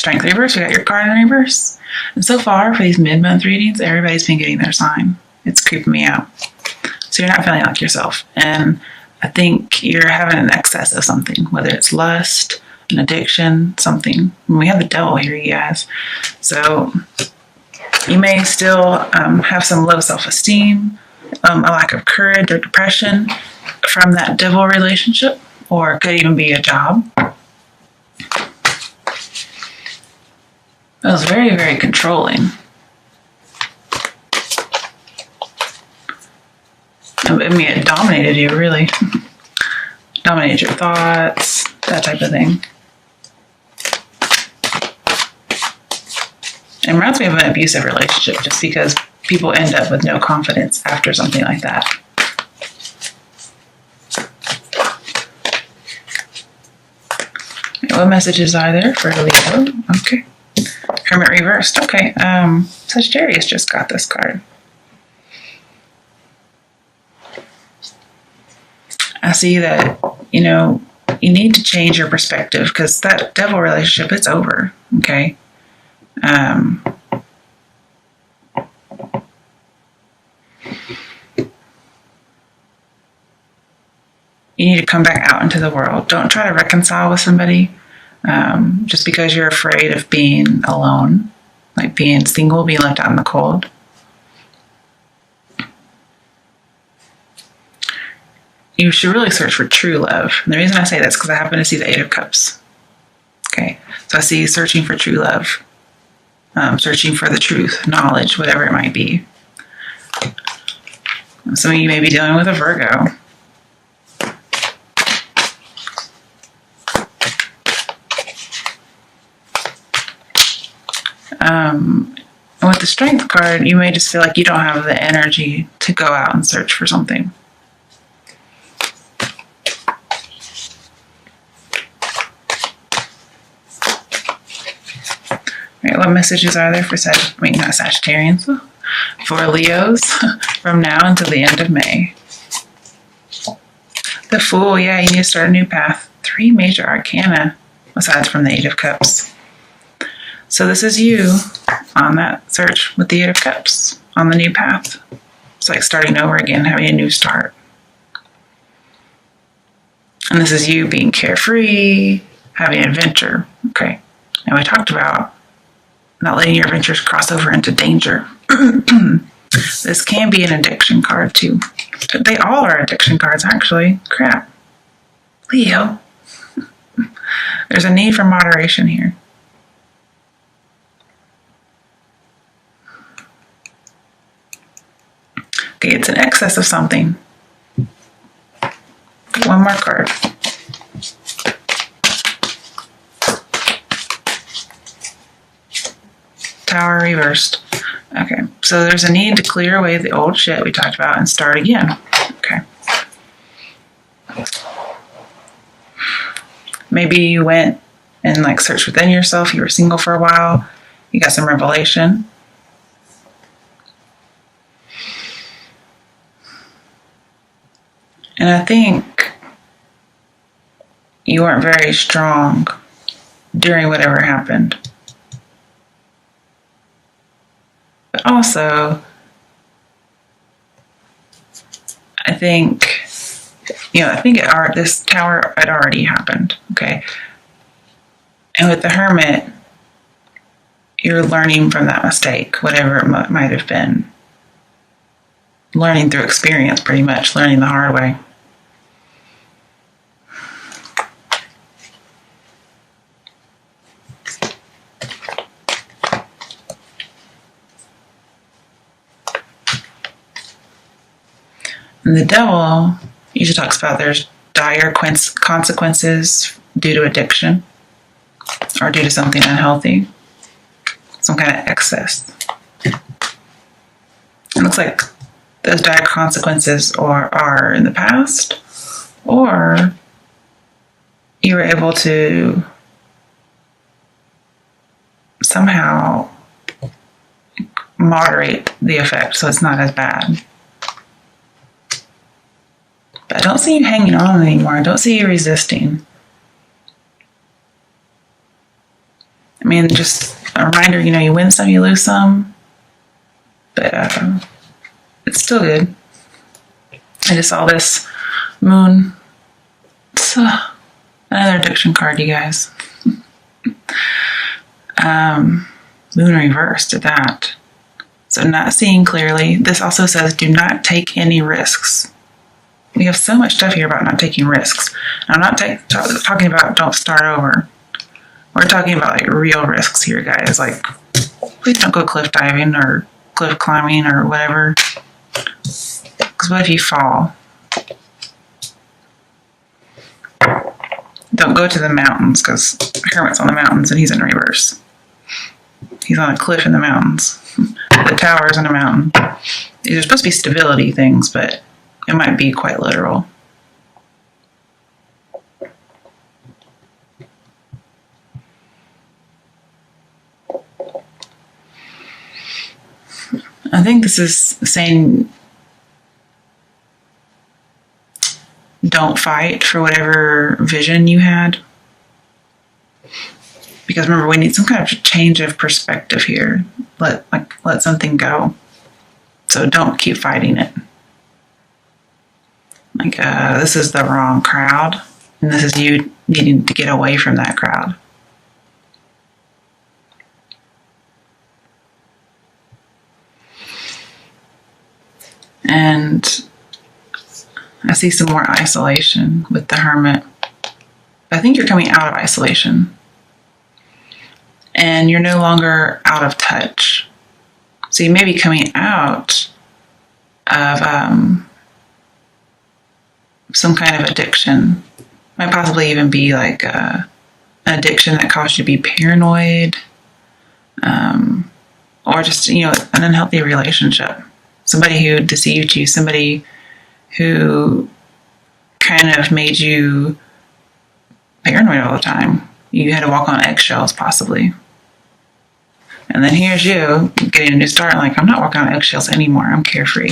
strength reverse, we got your card in reverse. And so far, for these mid-month readings, everybody's been getting their sign. It's creeping me out. So you're not feeling like yourself. And I think you're having an excess of something, whether it's lust, an addiction, something. And we have the devil here, you guys. So you may still have some low self-esteem, a lack of courage or depression from that devil relationship, or it could even be a job. It was very, very controlling. I mean, it dominated you, really. Dominated your thoughts, that type of thing. It reminds me of an abusive relationship, just because people end up with no confidence after something like that. What messages are there for Leo? Okay. Hermit reversed. Okay. Sagittarius just got this card. I see that, you need to change your perspective, because that devil relationship, it's over. Okay. You need to come back out into the world. Don't try to reconcile with somebody just because you're afraid of being alone, like being single, being left out in the cold. You should really search for true love. And the reason I say that is because I happen to see the Eight of Cups. Okay, so I see you searching for true love, searching for the truth, knowledge, whatever it might be. Some of you may be dealing with a Virgo. With the Strength card, you may just feel like you don't have the energy to go out and search for something. Right, what messages are there for not Sagittarians, for Leos from now until the end of May? The Fool, yeah, you need to start a new path. 3 major arcana, aside from the Eight of Cups. So this is you on that search with the Eight of Cups, on the new path. It's like starting over again, having a new start. And this is you being carefree, having an adventure. Okay. Now we talked about not letting your adventures cross over into danger. This can be an addiction card too. They all are addiction cards, actually. Crap. Leo. There's a need for moderation here. Okay, it's an excess of something. One more card. Tower reversed. Okay, so there's a need to clear away the old shit we talked about and start again. Okay. Maybe you went and searched within yourself. You were single for a while. You got some revelation. And I think you weren't very strong during whatever happened. But also, I think this tower had already happened, okay? And with the Hermit, you're learning from that mistake, whatever it might have been. Learning through experience, pretty much, learning the hard way. And the devil usually talks about there's dire consequences due to addiction or due to something unhealthy, some kind of excess. It looks like those dire consequences are in the past, or you were able to somehow moderate the effect so it's not as bad. But I don't see you hanging on anymore. I don't see you resisting. I mean, just a reminder, you win some, you lose some, but it's still good. I just saw this moon. It's another addiction card, you guys. Moon reversed at that. So not seeing clearly. This also says do not take any risks. We have so much stuff here about not taking risks. I'm not talking about don't start over. We're talking about like real risks here, guys. Like, please don't go cliff diving or cliff climbing or whatever. Because what if you fall? Don't go to the mountains, because Hermit's on the mountains and he's in reverse. He's on a cliff in the mountains. The tower's on a mountain. These are supposed to be stability things, but it might be quite literal. I think this is saying don't fight for whatever vision you had. Because remember, we need some kind of change of perspective here. Let something go. So don't keep fighting it. This is the wrong crowd. And this is you needing to get away from that crowd. And I see some more isolation with the Hermit. I think you're coming out of isolation. And you're no longer out of touch. So you may be coming out of some kind of addiction. Might possibly even be like an addiction that caused you to be paranoid. Or just, an unhealthy relationship. Somebody who deceived you. Somebody who kind of made you paranoid all the time. You had to walk on eggshells, possibly. And then here's you getting a new start, like, I'm not walking on eggshells anymore. I'm carefree.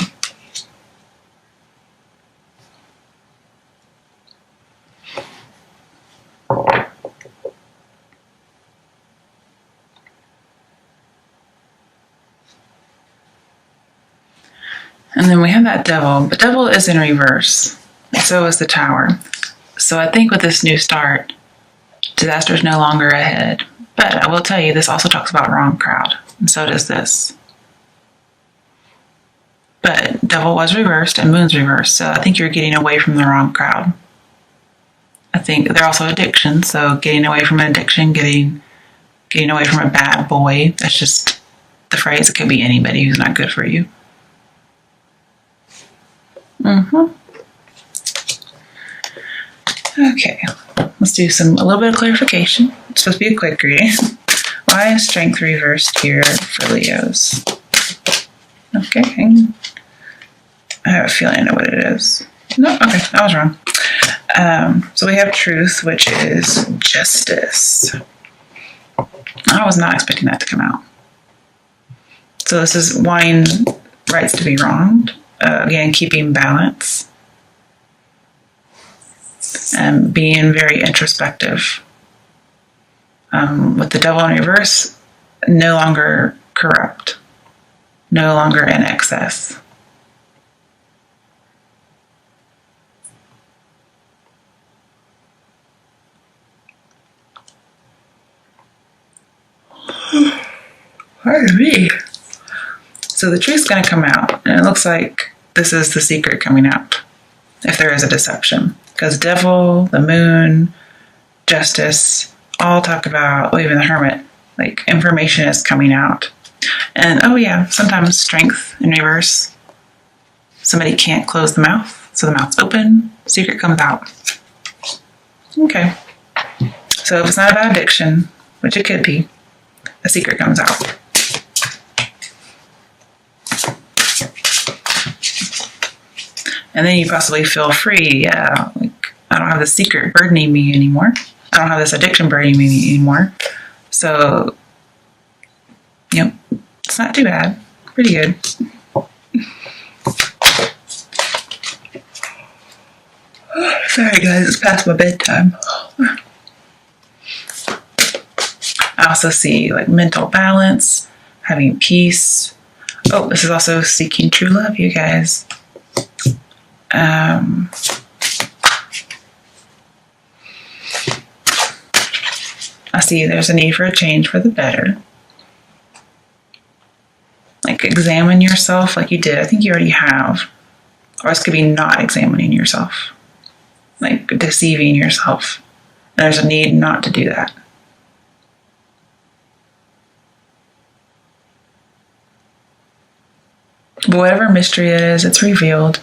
And then we have that Devil. But Devil is in reverse. So is the Tower. So I think with this new start, disaster is no longer ahead. But I will tell you, this also talks about wrong crowd. And so does this. But Devil was reversed and Moon's reversed. So I think you're getting away from the wrong crowd. I think they're also addictions. So getting away from an addiction, getting away from a bad boy. That's just the phrase. It could be anybody who's not good for you. Okay, let's do a little bit of clarification. It's supposed to be a quick reading. Why is strength reversed here for Leos? Okay, I have a feeling I know what it is. No, okay, I was wrong. So we have truth, which is justice. I was not expecting that to come out. So this is wanting rights to be wronged. Again, keeping balance. And being very introspective. With the Devil in reverse, no longer corrupt. No longer in excess. Pardon me. So the truth's going to come out, and it looks like this is the secret coming out, if there is a deception. Because Devil, the Moon, Justice, all talk about, well, even the Hermit, like information is coming out. And oh yeah, sometimes strength in reverse. Somebody can't close the mouth, so the mouth's open, secret comes out. Okay. So if it's not about addiction, which it could be, a secret comes out. And then you possibly feel free. Yeah, like, I don't have the secret burdening me anymore. I don't have this addiction burdening me anymore. So, it's not too bad. Pretty good. Sorry guys, it's past my bedtime. I also see like mental balance, having peace. Oh, this is also seeking true love, you guys. I see there's a need for a change for the better. Like examine yourself like you did. I think you already have. Or this could be not examining yourself. Like deceiving yourself. There's a need not to do that. But whatever mystery it is, it's revealed.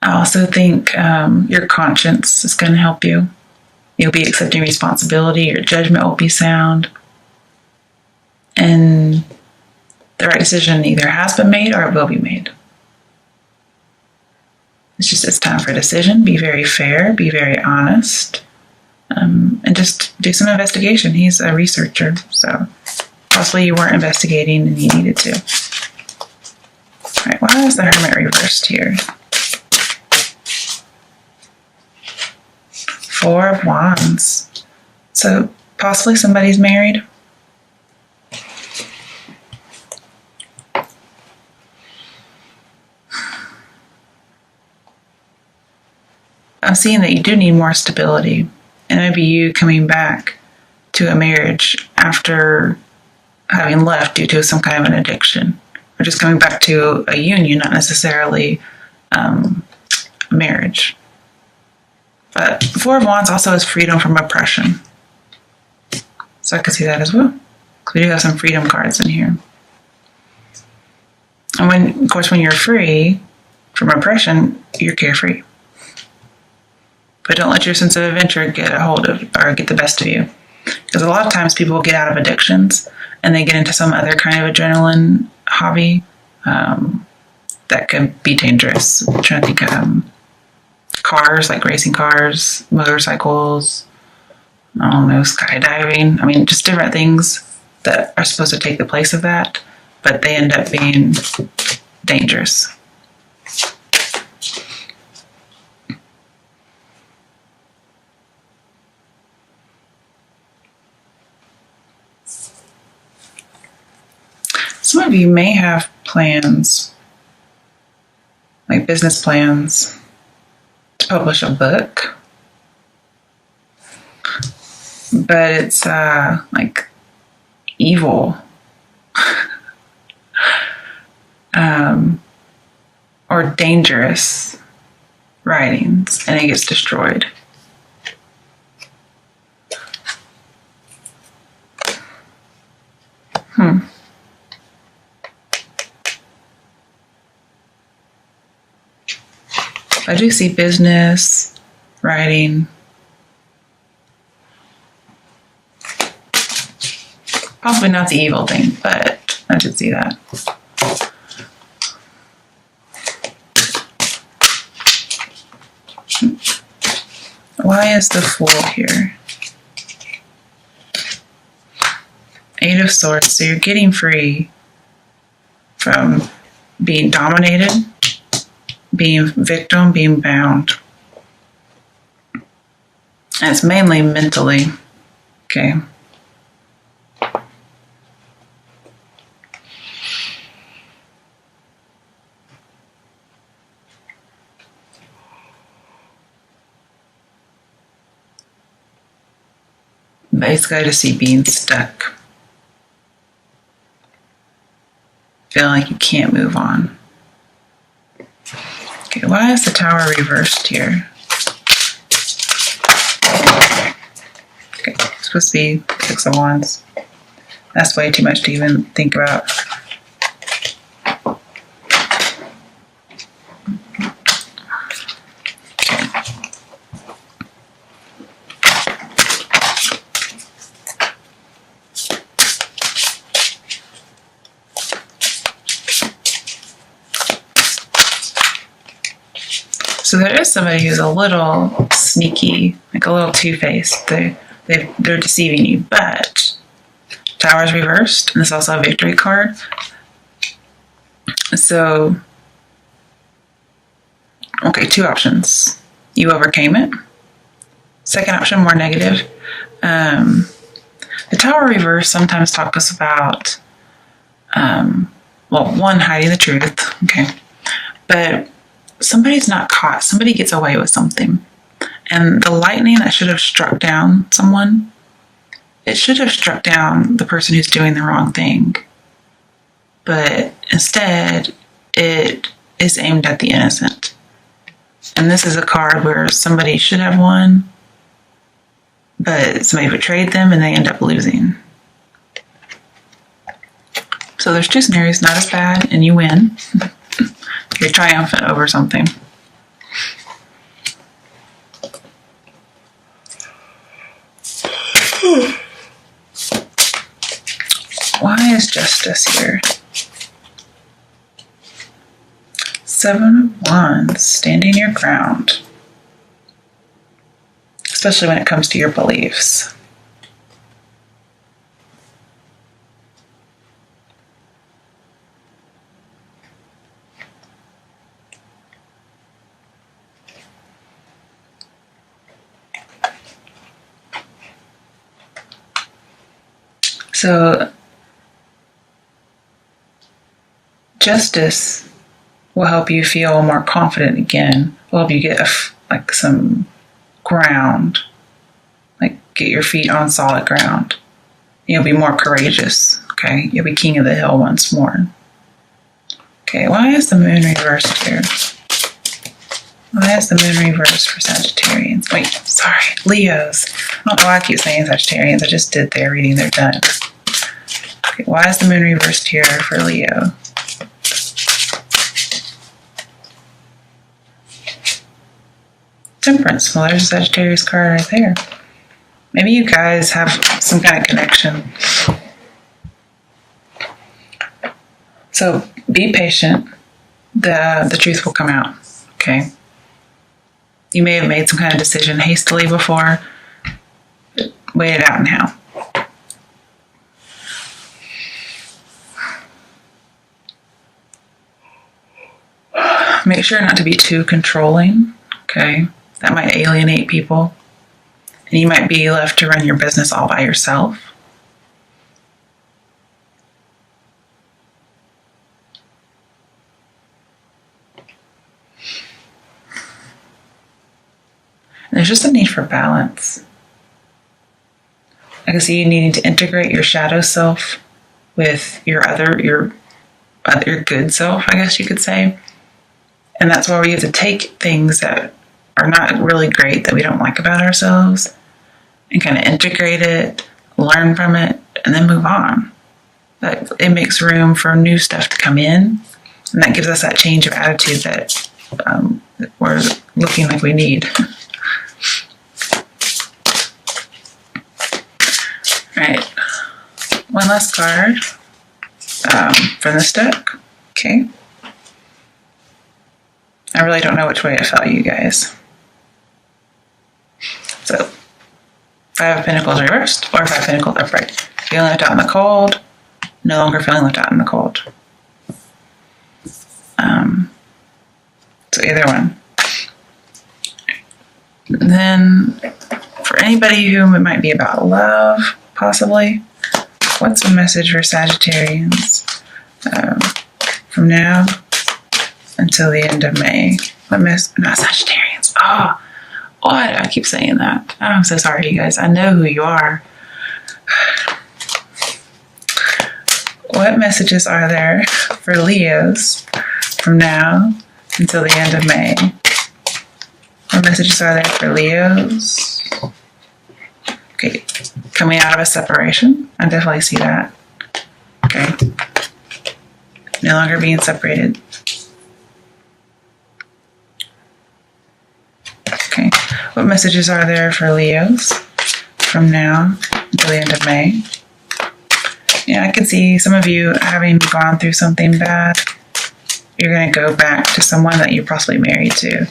I also think your conscience is going to help you. You'll be accepting responsibility. Your judgment will be sound. And the right decision either has been made or it will be made. It's time for a decision. Be very fair. Be very honest. And just do some investigation. He's a researcher, so possibly you weren't investigating and you needed to. All right, why is the Hermit reversed here? 4 of Wands. So possibly somebody's married. I'm seeing that you do need more stability. And maybe you coming back to a marriage after having left due to some kind of an addiction. Or just coming back to a union, not necessarily marriage. But 4 of Wands also is freedom from oppression. So I could see that as well. We do have some freedom cards in here. And of course, when you're free from oppression, you're carefree. But don't let your sense of adventure get a hold of or get the best of you. Because a lot of times people get out of addictions and they get into some other kind of adrenaline hobby that can be dangerous. I'm trying to think of cars, like racing cars, motorcycles, I don't know, skydiving. I mean, just different things that are supposed to take the place of that, but they end up being dangerous. Some of you may have plans, like business plans, to publish a book, but it's like evil or dangerous writings, and it gets destroyed. I do see business, writing. Probably not the evil thing, but I did see that. Why is the Fool here? 8 of Swords. So you're getting free from being dominated, being victim, being bound. And it's mainly mentally. Okay. Basically, I just see being stuck. Feeling like you can't move on. Okay, why is the Tower reversed here? Okay, it's supposed to be 6 of Wands. That's way too much to even think about. So there is somebody who's a little sneaky, like a little two-faced. They're deceiving you, but Tower's reversed, and this is also a victory card. So, okay, 2 options. You overcame it. Second option, more negative. The Tower reverse sometimes talks about, one, hiding the truth, okay, but somebody's not caught. Somebody gets away with something. And the lightning that should have struck down someone, it should have struck down the person who's doing the wrong thing. But instead, it is aimed at the innocent. And this is a card where somebody should have won, but somebody betrayed them and they end up losing. So there's two scenarios, not as bad, and you win. You're triumphant over something. Why is justice here? 7 of Wands, standing your ground. Especially when it comes to your beliefs. So, justice will help you feel more confident again. Will help you get some ground, like get your feet on solid ground. You'll be more courageous. Okay, you'll be king of the hill once more. Okay, why is the moon reversed here? Why is the moon reversed for Sagittarians? Wait, sorry, Leos. I don't know why I keep saying Sagittarians. I just did their reading. They're done. Okay, why is the moon reversed here for Leo? Temperance. Well, there's a Sagittarius card right there. Maybe you guys have some kind of connection. So be patient. The truth will come out. Okay. You may have made some kind of decision hastily before. Wait it out now. Make sure not to be too controlling. Okay. That might alienate people. And you might be left to run your business all by yourself. There's just a need for balance. I can see you needing to integrate your shadow self with your good self, I guess you could say. And that's why we have to take things that are not really great, that we don't like about ourselves, and kind of integrate it, learn from it, and then move on. It makes room for new stuff to come in, and that gives us that change of attitude that we're looking like we need. Right, one last card from this deck. Okay. I really don't know which way it felt, you guys. So, 5 of Pentacles reversed, or 5 of Pentacles upright. Feeling left out in the cold, no longer feeling left out in the cold. So either one. And then, for anybody whom it might be about love, possibly, what's the message for Sagittarians from now until the end of May? Not Sagittarians. Oh, what? I keep saying that. Oh, I'm so sorry, you guys. I know who you are. What messages are there for Leos from now until the end of May? What messages are there for Leos? Okay, coming out of a separation. I definitely see that. Okay. No longer being separated. Okay. What messages are there for Leos from now until the end of May? Yeah, I can see some of you having gone through something bad. You're going to go back to someone that you're possibly married to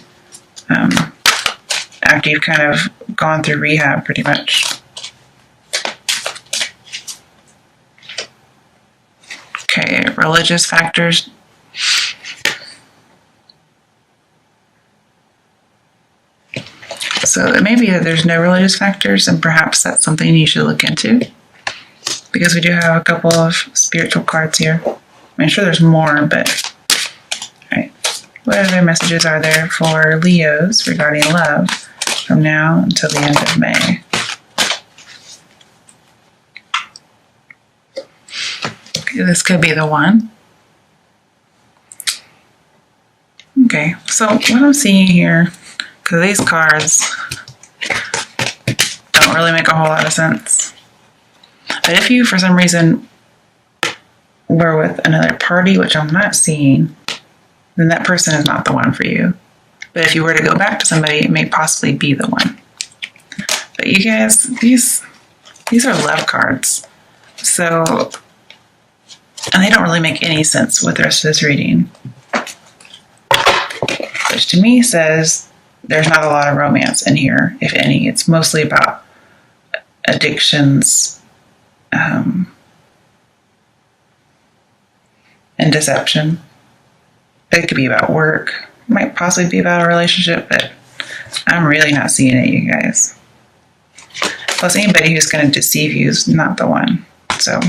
after you've kind of gone through rehab pretty much. Okay, religious factors. So it may be that there's no religious factors, and perhaps that's something you should look into. because we do have a couple of spiritual cards here. I'm sure there's more, but all right. What other messages are there for Leos regarding love from now until the end of May? Okay, this could be the one. Okay, so what I'm seeing here, because these cards don't really make a whole lot of sense. But if you, for some reason, were with another party, which I'm not seeing, then that person is not the one for you. But if you were to go back to somebody, it may possibly be the one. But you guys, these are love cards. So, and they don't really make any sense with the rest of this reading. Which to me says there's not a lot of romance in here, if any. It's mostly about addictions, and deception. It could be about work. It might possibly be about a relationship, but I'm really not seeing it, you guys. Plus, anybody who's going to deceive you is not the one. So,